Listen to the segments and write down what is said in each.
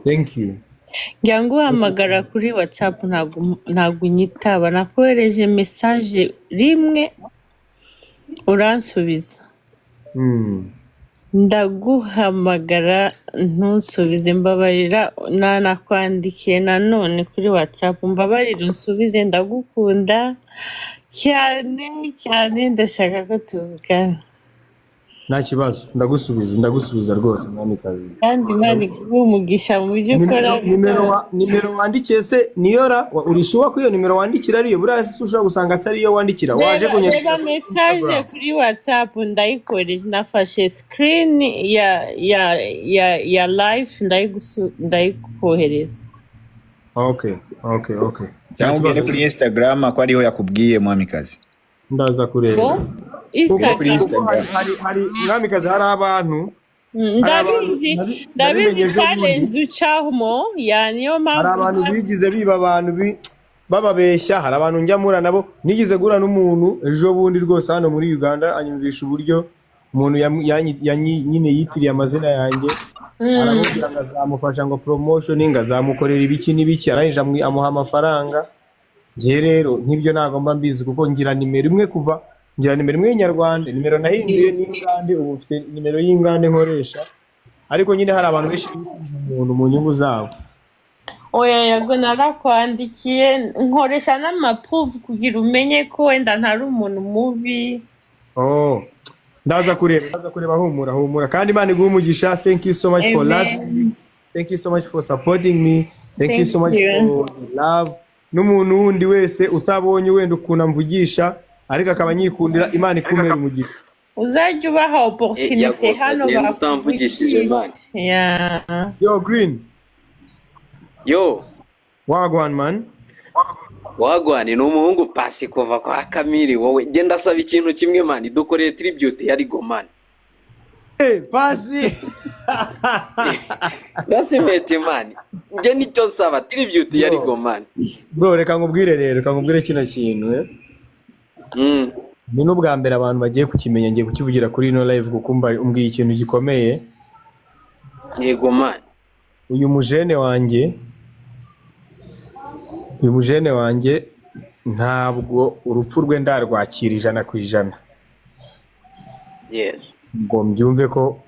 Thank you. Njya nguhamagara kuri WhatsApp ntabwo unyitaba, nakohereje message rimwe uransubiza, ndaguhamagara ntunsubize, mbabarira. Nakwandikiye nanone kuri WhatsApp, mbabarira unsubize, ndagukunda cyane cyane, ndashaka ko tuvugana. Nta kibazo, ndagusubiza rwose mwamikazi. Kandi Imana iguhe umugisha mu byo ukora. Nimero wandikiye se niyora urishuwa ko iyo nimero wandikira ariyo, buriya se ushobora gusanga atari iyo wandikira. Waje kunyandikira message kuri WhatsApp, ndayikoresha, nafashe screen ya live ndayikohereza. Okay. Cyangwa kuri Instagram ko ariho yakubwiye mwamikazi. Ndaza kureba. Instagram hari mwamikazi, hari abantu ndabizi challenge ucamo, niyo mpamvu hari abantu bigize biba abantu bababeshya. Hari abantu njya mura nabo, nigize gura n'umuntu ejo bundi rwose hano muri Uganda, anyumvisha uburyo umuntu nyine yitiriye amazina yanjye, aramubwira ngo azamufasha ngo promotion, ngazamukorera ibiki n'ibiki, arangije amuha amafaranga. Ngiye rero nk'ibyo ntago mba mbizi, kuko ngira nimero imwe y'inyarwanda, nimero nahinduye n'ingande, ubu mfite nimero y'ingande nkoresha. Ariko nyine hari abantu benshi umuntu mu nyungu zabo. Oya yago narakwandikiye, nkoresha n'amaproof kugira umenye ko wenda ntari umuntu mubi. Ndaza kureba, humura kandi Imana iguhe umugisha. Thank you so much for love. Thank you so much for supporting me. Thank you so much for love. N'umuntu wundi wese utabonye wenda ukuntu amvugisha ariko akaba nyikundira, Imana ikumera umugisha. Uzajya ubaha opportunity hano batamvugishije Imana. Yo Green. Yo. Wagwan man. Wagwan ni umuhungu Pasi kuva kwa Kamiri. Wowe genda saba ikintu kimwe man, dukoreye tribute ya Rigo man. Pasi. Nasimete man. Nje nicyo nsaba tribute ya Rigo man. Bro reka nkubwire kino kintu ni n'ubwa mbere abantu bagiye kukimenya, ngiye kukivugira kuri ino live kuko umbwiye ikintu gikomeye. Yego man. Uyu mujene wanjye ntabwo urupfu rwe ndarwakira 100%. Yes. Ngo mbyumve ko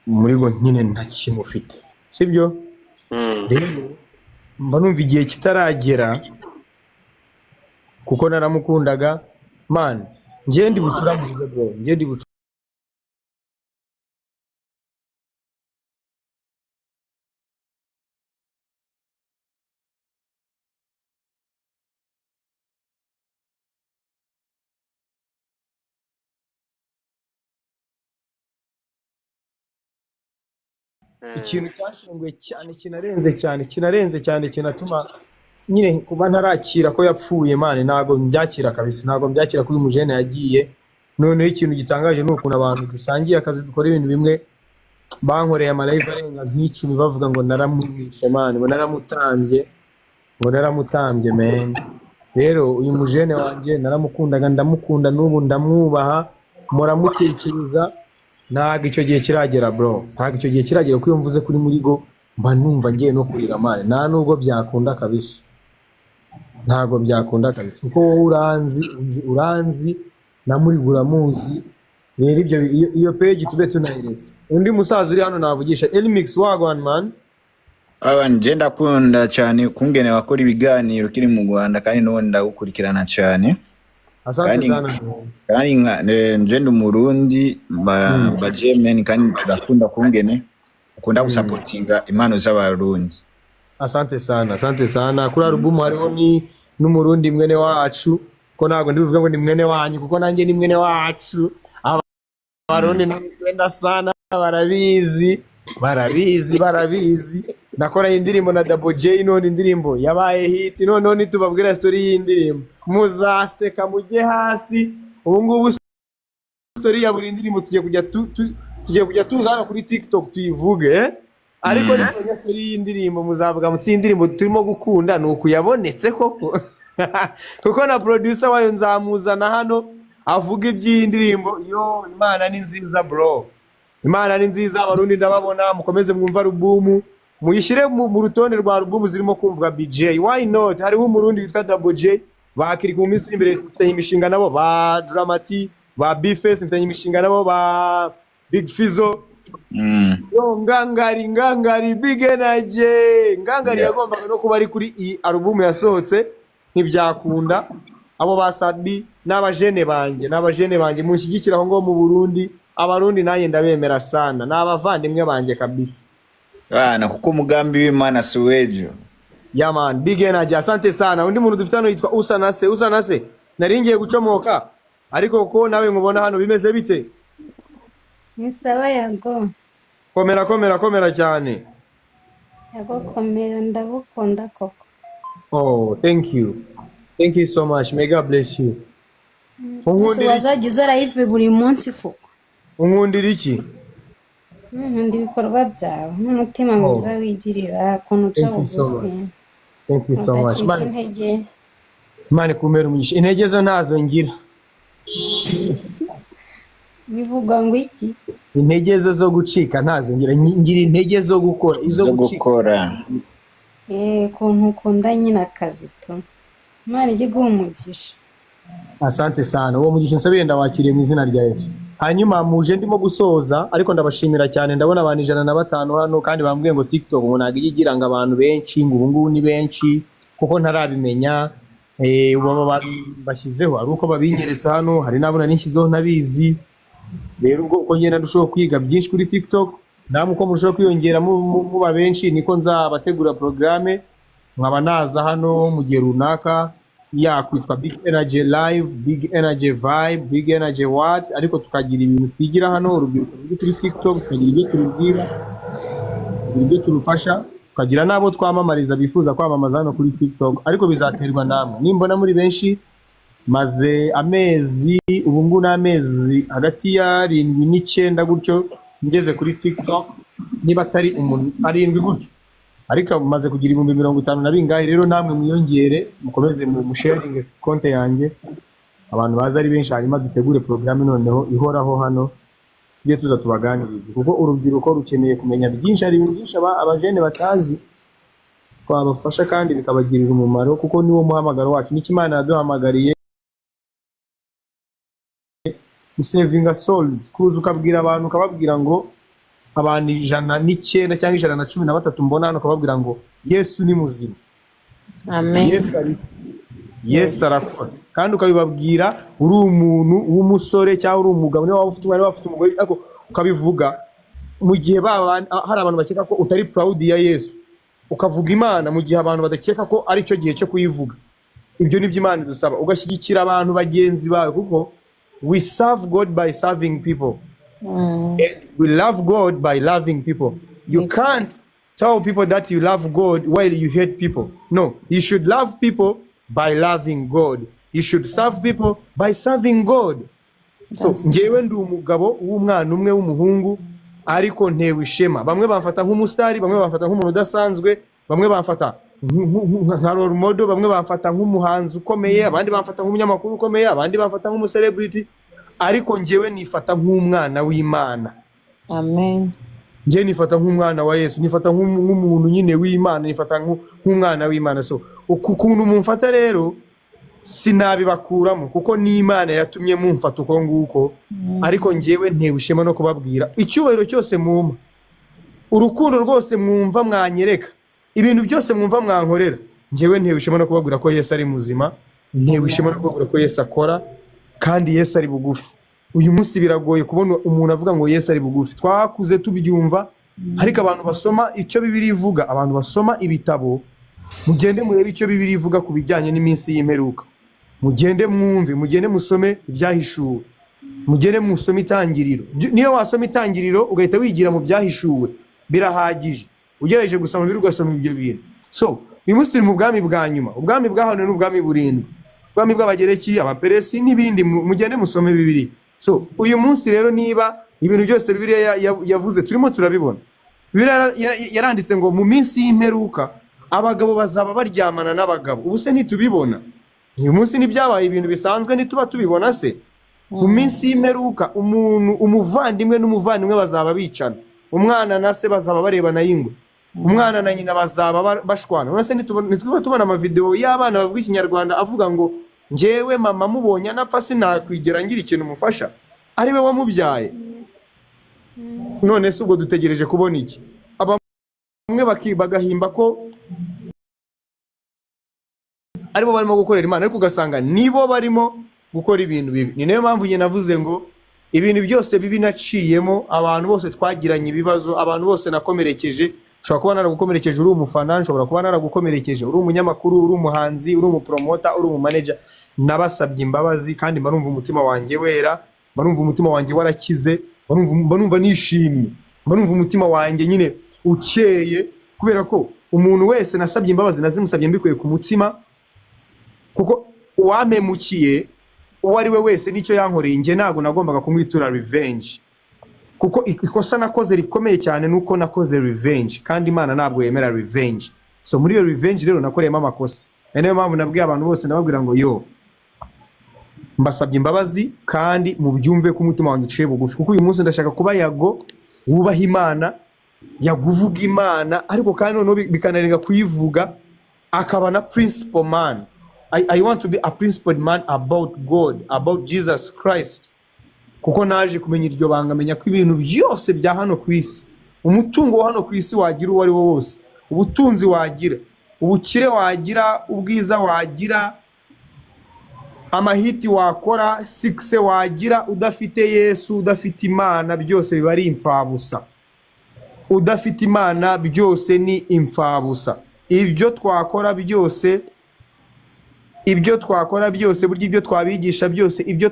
muri go nyine ntakimufite, sibyo? Rero mba numva igihe kitaragera, kuko naramukundaga man. Ngende bucura mu rugo, ngende bucura. Ikintu cyashinguye cyane kinarenze cyane kinatuma nyine kuba ntarakira ko yapfuye man, ntago mbyakira kabisa, ntago mbyakira ko uyu mujene yagiye. Noneho ikintu gitangaje ni ukuntu abantu dusangiye akazi dukora ibintu bimwe bankoreye amalive arenga nk'icumi bavuga ngo naramwishe man, ngo naramutambye man. Rero uyu mujene wanjye naramukundaga, ndamukunda n'ubu ndamwubaha, muramutekereza. Ntago icyo gihe kiragera bro, ntago icyo gihe kiragera ko iyo mvuze kuri muri go mba numva ngiye no kurira man. Nta nubwo byakunda kabisa, ntago byakunda kabisa, kuko wowe uranzi na muri guramuzi. Rero ibyo iyo page tube tunayiretse. Undi musaza uri hano navugisha, Elmix Wagwan man. Nje ndakunda cyane kungene wakora ibiganiro kiri mu Rwanda, kandi none ndagukurikirana cyane. Asante sana. Kandi nje ndi Umurundi bajemen, kandi turakunda kungene ukunda gusupportinga impano z'abarundi. Asante sana. Kuri album hariho n'umurundi mwene wacu, ko ntago ndivuga ngo ni mwene wanyu kuko nanjye ni mwene wacu. Abarundi n'abenda sana, barabizi. Nakora indirimbo na Double J, none indirimbo yabaye hit. None nitubabwira story y'indirimbo muzaseka mujye hasi. Ubu ngubu story ya buri ndirimbo tugiye kujya tuzana kuri TikTok tuyivuge. Ariko ni story y'indirimbo muzavuga mutsi indirimbo turimo gukunda nuko yabonetse koko. Kuko na producer wayo nzamuzana hano avuga iby'indirimbo. Yo Imana ni nziza bro, Imana ni nziza. Abarundi ndababona, mukomeze mwumva album, muyishyire mu rutonde rwa album zirimo kumvwa BJ. Why not? Hariho umurundi witwa Double J bakiri ku minsi imbere mfitanye imishinga nabo ba Dramati ba B-Face mfitanye imishinga nabo ba Big Fizzo. Yo ngangari Big Energy ngangari yagombaga no kuba ari kuri iyi album yasohotse ntibyakunda. Abo basabi n'abajene banjye munshyigikiraho ngo mu Burundi abarundi naye ndabemera sana n'abavandimwe banjye kabisa bana kuko umugambi w'Imana suwejo. Yeah man, Big Energy asante sana. Undi muntu dufite hano yitwa Usanase nari ngiye gucomoka ariko ko nawe nkubona hano bimeze bite? Ni sawa Yago. Komera cyane. Yago komera ndagukunda koko. Oh, thank you so much. May God bless you. Ese wazajya uza live buri munsi koko? Unkundira iki? Ndi ibikorwa byawe n'umutima mwiza wigirira kuntu uca bugufi. Thank you so much. Mane kumera umugisha. Intege zo ntazo ngira. Bivuga ngo iki? Intege zo gucika ntazo ngira intege zo gukora izo gukora. Kuntu ukunda nyina akazi tu. Imana ijye guha umugisha. Asante sana. Uwo mugisha nsabire ndawakiriye mu izina rya Yesu. Hanyuma muje ndimo gusoza ariko ndabashimira cyane ndabona abantu 105 hano kandi bambwiye ngo TikTok ngo ntago igira ngo abantu benshi ngo ubungu ni benshi kuko ntarabimenya ubu bashyizeho ari uko babinyeretse hano hari nabona nishizeho nabizi rero ubwo uko ngenda ndushaho kwiga byinshi kuri TikTok namwe uko murushaho kwiyongera muba benshi niko nzabategura programme nkaba naza hano mu gihe runaka kwitwa Big Energy Live, Big Energy Vibe, Big Energy What, ariko tukagira ibintu twigira hano urubyiruko ruri kuri TikTok, tukagira ibyo turubwira, ibyo turufasha, tukagira nabo twamamariza bifuza kwamamaza hano kuri TikTok, ariko bizaterwa namwe. Nimbona muri benshi maze amezi ubungu n'amezi hagati ya 7 n'9 gutyo ngeze kuri TikTok, niba atari umuntu 7 gutyo. Ariko maze kugira 50 na bingahe rero namwe mwiyongere mukomeze mu sharing konte yanjye abantu baza ari benshi hanyuma dutegure programme noneho ihoraho hano tujye tuza tubaganiriza kuko urubyiruko rukeneye kumenya byinshi ari byinshi abajene batazi twabafasha kandi bikabagirira umumaro kuko niwo muhamagaro wacu n'ikimana yaduhamagariye saving souls kuza ukabwira abantu ukababwira ngo abantu 109 cyangwa 113 mbona hano ukababwira ngo Yesu ni muzima. Amen. Yes arakora kandi ukabibabwira uri umuntu w'umusore cyangwa uri umugabo niwe wafite umwana wafite umugore ariko ukabivuga mu gihe hari abantu bakeka ko utari proud ya Yesu ukavuga Imana mu gihe abantu badakeka ko ari cyo gihe cyo kuyivuga. Ibyo ni by'Imana dusaba ugashyigikira abantu bagenzi bawe kuko we serve God by serving people. And we love God by loving people. You can't tell people that you love God while you hate people. No, you should love people by loving God. You should serve people by serving God. So, ngewe ndi umugabo w'umwana umwe w'umuhungu ariko ntewe ishema. Bamwe bamfata nk'umustar, bamwe bamfata nk'umuntu udasanzwe, bamwe bamfata nka role model, bamwe bamfata nk'umuhanzi ukomeye, abandi bamfata nk'umunyamakuru ukomeye, abandi bamfata nk'umucelebrity. Ariko ngewe nifata nk'umwana w'Imana. Amen. Ngewe nifata nk'umwana wa Yesu, nifata nk'umuntu nyine w'Imana, nifata nk'umwana w'Imana. So ukuntu mumfata rero sinabibakuramo kuko ni Imana yatumye mumfata uko nguko. Ariko ngewe ntewe ishema no kubabwira icyubahiro cyose mumpa, urukundo rwose mwumva mwanyereka, ibintu byose mwumva mwankorera, ngewe ntewe ishema no kubabwira ko Yesu ari muzima, ntewe ishema no kubabwira ko Yesu akora kandi Yesu ari bugufi. Uyu munsi biragoye kubona umuntu avuga ngo Yesu ari bugufi. Twakuze tubyumva ariko abantu basoma icyo Bibiliya ivuga, abantu basoma ibitabo, mugende murebe icyo Bibiliya ivuga ku bijyanye n'iminsi y'imperuka. Mugende mwumve, mugende musome ibyahishuwe, mugende musome Itangiriro. Niyo wasoma Itangiriro ugahita wigira mu byahishuwe birahagije. Ugerageje gusoma biri ugasoma ibyo bintu. So uyu munsi turi mu bwami bwa nyuma, ubwami bwahano n'ubwami burindwi, ubwami bw'Abagereki, Abaperesi n'ibindi. Mugende musome Bibiliya. So uyu munsi rero niba ibintu byose Bibiliya yavuze turimo turabibona, Bibiliya yaranditse ngo mu minsi y'imperuka abagabo bazaba baryamana n'abagabo. Ubu se ntitubibona? Uyu munsi nibyabaye ibintu bisanzwe ntituba tubibona se? Mu minsi y'imperuka umuvandimwe n'umuvandimwe bazaba bicana, umwana na se bazaba barebana y'ingwe, umwana na nyina bazaba bashwana. Urase nitwiba tubona amavideo y'abana bavuga ikinyarwanda avuga ngo njyewe mama mubonye anapfa sinakwigera ngira ikintu mufasha, ari we wamubyaye. None se ubwo dutegereje kubona iki? Bamwe bagahimba ko aribo barimo gukorera Imana, ariko ugasanga nibo barimo gukora ibintu bibi. Ni nayo mpamvu njye navuze ngo ibintu byose bibi naciyemo, abantu bose twagiranye ibibazo, abantu bose nakomerekeje, ushobora kuba naragukomerekeje uri umufana, nshobora kuba naragukomerekeje uri umunyamakuru, uri umuhanzi, uri umupromota, uri umumanager, nabasabye imbabazi kandi marumva umutima wanjye wera, marumva umutima wanjye warakize, marumva nishimye, marumva umutima wanjye nyine ukeye, kubera ko umuntu wese nasabye imbabazi nazimusabye mbikuye ku mutima, kuko uwampemukiye uwo ari we wese nicyo yankoreye, njye ntago nagombaga kumwitura revenge, kuko ikosa nakoze rikomeye cyane nuko nakoze revenge, kandi Imana ntabwo yemera revenge. So muri iyo revenge rero nakoreyemo amakosa. Niyo mpamvu nabwiye abantu bose nababwira ngo yo mbasabye imbabazi kandi mubyumve ko umutima wanjye uciye bugufi, kuko uyu munsi ndashaka kuba Yago wubaha Imana, yaguvuga Imana, ariko kandi noneho bikanarenga kuyivuga akaba na principal man. I want to be a principled man about God, about Jesus Christ. Kuko naje kumenya iryo banga, menya ko ibintu byose bya hano ku isi, umutungo wa hano ku isi wagira uwo ari wo wose, ubutunzi wagira, ubukire wagira, ubwiza wagira, amahiti wakora, sikse wagira, udafite Yesu, udafite Imana, byose biba ari imfabusa. Udafite Imana byose ni imfabusa. Ibyo twakora byose burya ibyo twabigisha byose, ibyo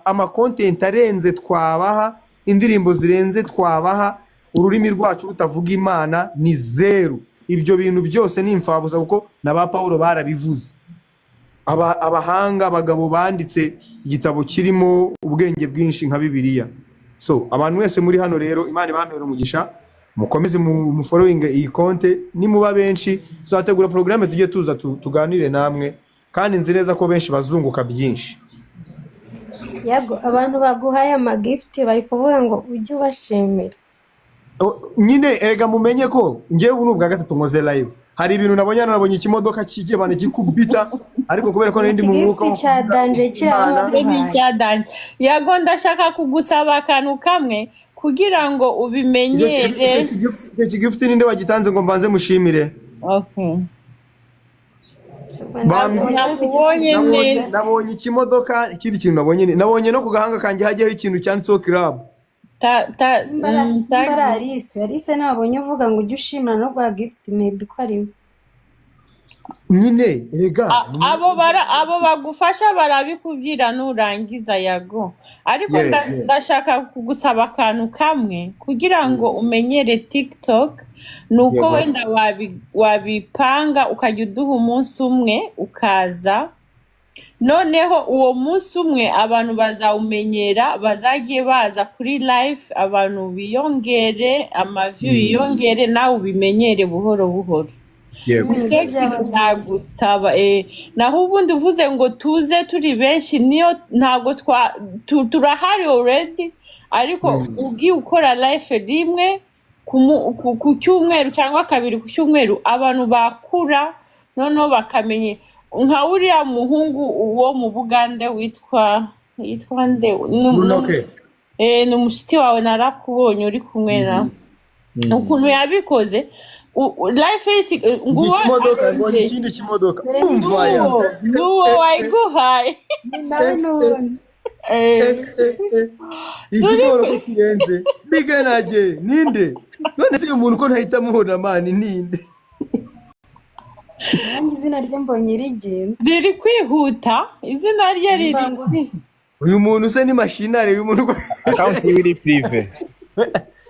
ama content arenze twabaha, indirimbo zirenze twabaha, ururimi rwacu rutavuga Imana ni zero. Ibyo bintu byose ni imfabusa, kuko na ba Paulo barabivuze. Abahanga abagabo banditse igitabo kirimo ubwenge bwinshi nka Bibiliya. So abantu wese muri hano rero, Imana ibampere umugisha, mukomeze mu following iyi konte, nimuba benshi tuzategura programme tujye tuza tuganire namwe, kandi nzi neza ko benshi bazunguka byinshi. Yago, abantu baguhaye amagift bari kuvuga ngo ujye ubashimira. Nyine erega mumenye ko ngewe ubu n'ubwa gatatu nkoze live, hari ibintu nabonye ikimodoka kigibana gikubita, ariko kubera ko n'indi mu mwuka cya danje cyadanje. Yago, ndashaka kugusaba akantu kamwe kugira ngo ubimenyere. Iki gift ninde wagitanze ngo mbanze mushimire? Okay. Nabonye ikimodoka, ikindi kintu nabonye no ku gahanga kanjye hajyaho ikintu cyanditseho club. Alice nabonye uvuga ngo ujye ushimira no gwa gift, maybe ko ari nyine erega abo bagufasha barabikubwira nurangiza Yago, ariko ndashaka kugusaba akantu kamwe kugira ngo umenyere TikTok, nuko wenda wabipanga ukajya uduha umunsi umwe ukaza, noneho uwo munsi umwe abantu bazawumenyera, bazagiye baza kuri live, abantu biyongere, amaview yiyongere, nawe ubimenyere buhoro buhoro. Nagusaba naho ubundi uvuze ngo tuze turi benshi, niyo ntago turahari already, ariko ugiye ukora live rimwe ku cyumweru cyangwa kabiri ku cyumweru, abantu bakura noneho bakamenye. Nka uriya muhungu uwo mu Bugande witwa nde? Ni umushiti wawe, narakubonye uri kumwe na ukuntu yabikoze life nguwo ikindi kimodoka nuwo wayiguhaye nawe none igikoro kirenze bigenaje ninde? None se uyu muntu ko ntahita muhona mani ninde? Nanjye izina rye mbonye rigenda riri kwihuta, izina rye riri. Uyu muntu se ni machinari, uyu muntu account iri prive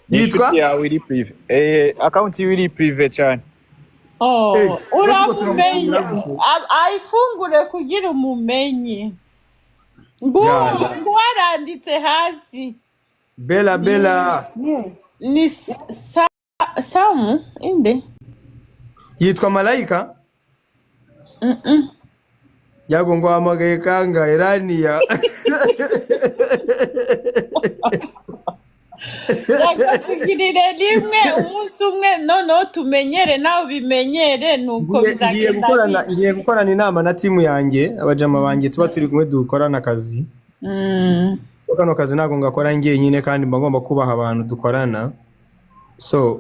yitwa iri prive account iri prive cyane. Uramumenye, ayifungure kugira umumenye. Waranditse hasi Bella ni Samu inde yitwa Malaika. Yago ngo amagaye kanga Irania. bakatugirire rimwe umunsi umwe noneho tumenyere nawe ubimenyere nuko bizagenda ngiye gukorana inama na timu yanjye abajama banjye tuba turi kumwe dukorana akazi. Kano kazi ntabwo ngakora njyenyine kandi mba ngomba kubaha abantu dukorana. So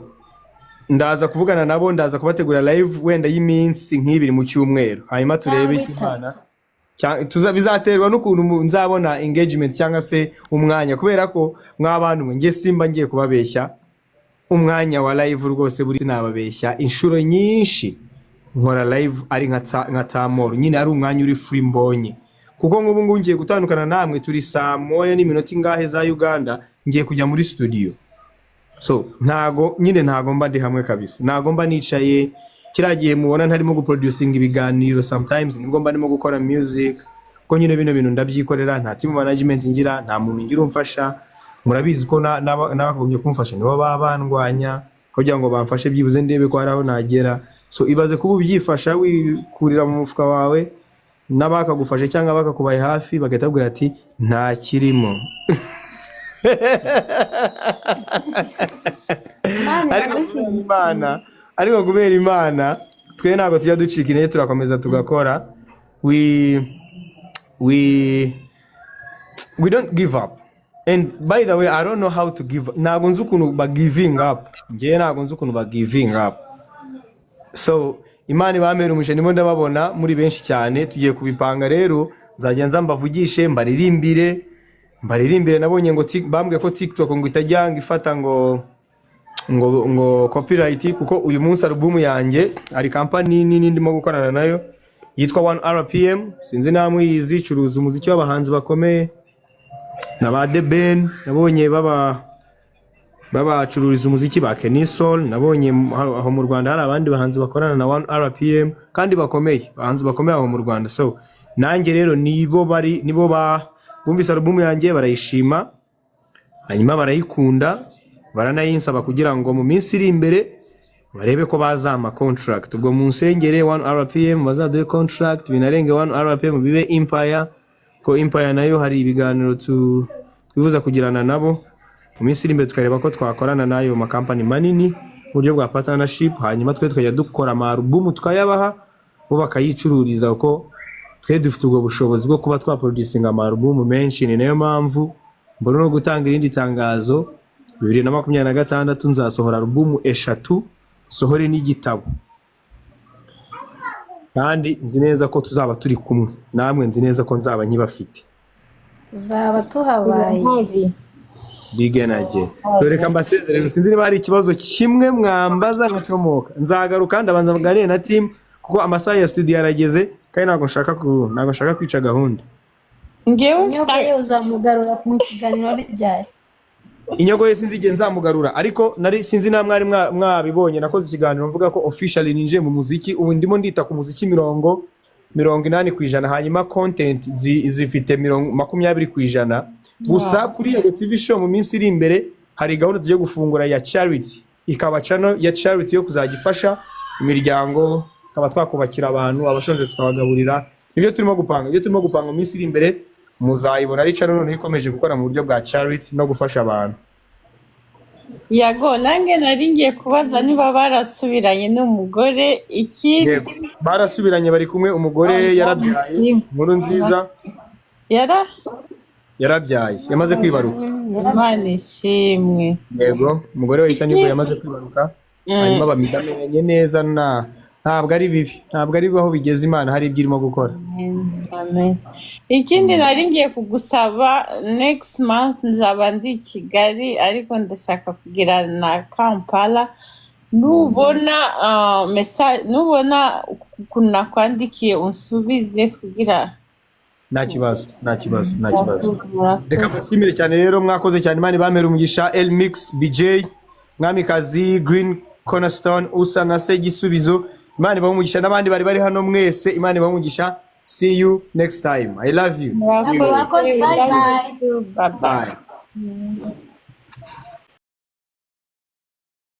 ndaza kuvugana nabo, ndaza kubategura live wenda y'iminsi nk'ibiri mu cyumweru, hanyuma turebe ikimana bizaterwa n'ukuntu nzabona engagement cyangwa se umwanya, kubera ko mw'abantu nge simba ngiye kubabeshya umwanya wa live rwose buri sinababeshya inshuro nyinshi nkora live ari nka tamoro nyine ari umwanya uri free mbonye, kuko nk'ubu ngubu ngiye gutandukana namwe turi saa moya n'iminota ingahe za Uganda ngiye kujya muri studio. So ntago mba ndi hamwe kabisa, ntago mba nicaye kiragiye mubona ntarimo guproducing ibiganiro, sometimes nibwo mba ndimo gukora music, ko nyine bino bintu ndabyikorera, nta team management ngira, nta muntu ngira umfasha. Murabizi ko n'abakagumye kumfasha nibo babandwanya kugira ngo bamfashe byibuze ndebe ko haraho nagera. So ibaze kuba ubyifasha wikurira mu mufuka wawe n'abakagufashe cyangwa bakakubaye hafi bagatabwira ati nta kirimo. Ariko kubera Imana twe ntabwo tujya ducika intege, turakomeza tugakora. We don't give up. And by the way, I don't know how to give up. Ntabwo nzi ukuntu ba giving up. Ngiye ntabwo nzi ukuntu ba giving up. So Imana ibamera umushe ndimo ndababona muri benshi cyane, tugiye kubipanga rero nzajya nza mbavugishe mbaririmbire nabonye ngo bambwe ko TikTok ngo itajyanga ifata ngo copyright, kuko uyu munsi album yanjye ari company nini ndimo gukorana nayo yitwa 1RPM, sinzi namwe yizi, curuza umuziki w'abahanzi bakomeye na ba The Ben, nabonye babacururiza umuziki ba Kenny Soul, nabonye aho mu Rwanda hari abandi bahanzi bakorana na 1RPM kandi bakomeye, bahanzi bakomeye aho mu Rwanda. So nanjye rero nibo bumvise album yanjye barayishima, hanyuma barayikunda, baranayinsaba kugira ngo mu minsi iri imbere barebe ko bazama contract. Ubwo mu nsengere 1RPM bazaduhe contract, binarenge 1RPM bibe Empire, ko Empire nayo hari ibiganiro twifuza kugirana nabo. Mu minsi iri imbere tukareba ko twakorana nayo company manini mu buryo bwa partnership, hanyuma twe tukajya dukora album tukayabaha bo bakayicururiza, uko twe dufite ubwo bushobozi bwo kuba twaproducing album menshi. Ni nayo mpamvu mbona no gutanga irindi tangazo 2026 nzasohora album 3, sohore n'igitabo, kandi nzi neza ko tuzaba turi kumwe namwe, nzi neza ko nzaba nkibafite, uzaba tuhabaye bigenaje. Reka mbasezerere, sinzi niba hari ikibazo kimwe mwambaza nkacomoka, nzagaruka ndabanza mganire na team kuko amasaha ya studio yarageze kandi ntabwo nshaka kwica gahunda. Ngewe uzamugarura mu kiganiro ryari? Inyogo ye sinzige nzamugarura, ariko nari sinzi na mwari mwabibonye nakoze ikiganiro mvuga ko officially ninje mu muziki, ubu ndimo ndita ku muziki 80%, hanyuma content zifite 20%. Gusa kuri ya TV show mu minsi iri imbere hari gahunda tugiye gufungura ya charity, ikaba channel ya charity yo kuzagifasha imiryango, kaba twakubakira abantu abashonje tukabagaburira. Ibyo turimo gupanga mu minsi iri imbere muzayibona ari channel none ikomeje gukora mu buryo bwa charity no gufasha abantu. Yago nange nari ngiye kubaza niba barasubiranye n'umugore iki. Barasubiranye, bari kumwe, umugore yarabyaye, nkuru nziza yarabyaye, yamaze kwibaruka. Imana ishimwe. Yego umugore we Isha nibwo yamaze kwibaruka, hanyuma bamidamenye neza, ntabwo ari bibi, ntabwo ari aho bigeze. Imana hari ibyo irimo gukora. Amen. Ikindi nari ngiye kugusaba, next month nzaba ndi i Kigali ariko ndashaka kugira na Kampala. Nubona nubona ukuntu nakwandikiye unsubize kugira. Nta kibazo. Reka mbashimire cyane rero, mwakoze cyane. Imana ibamere umugisha. El Mix, BJ, Mwamikazi, Green Cornerstone, Usa na Se Gisubizo. Imana ibahe umugisha n'abandi bari hano mwese. Imana ibahe umugisha. See you next time. I love you. Bye bye. Bye.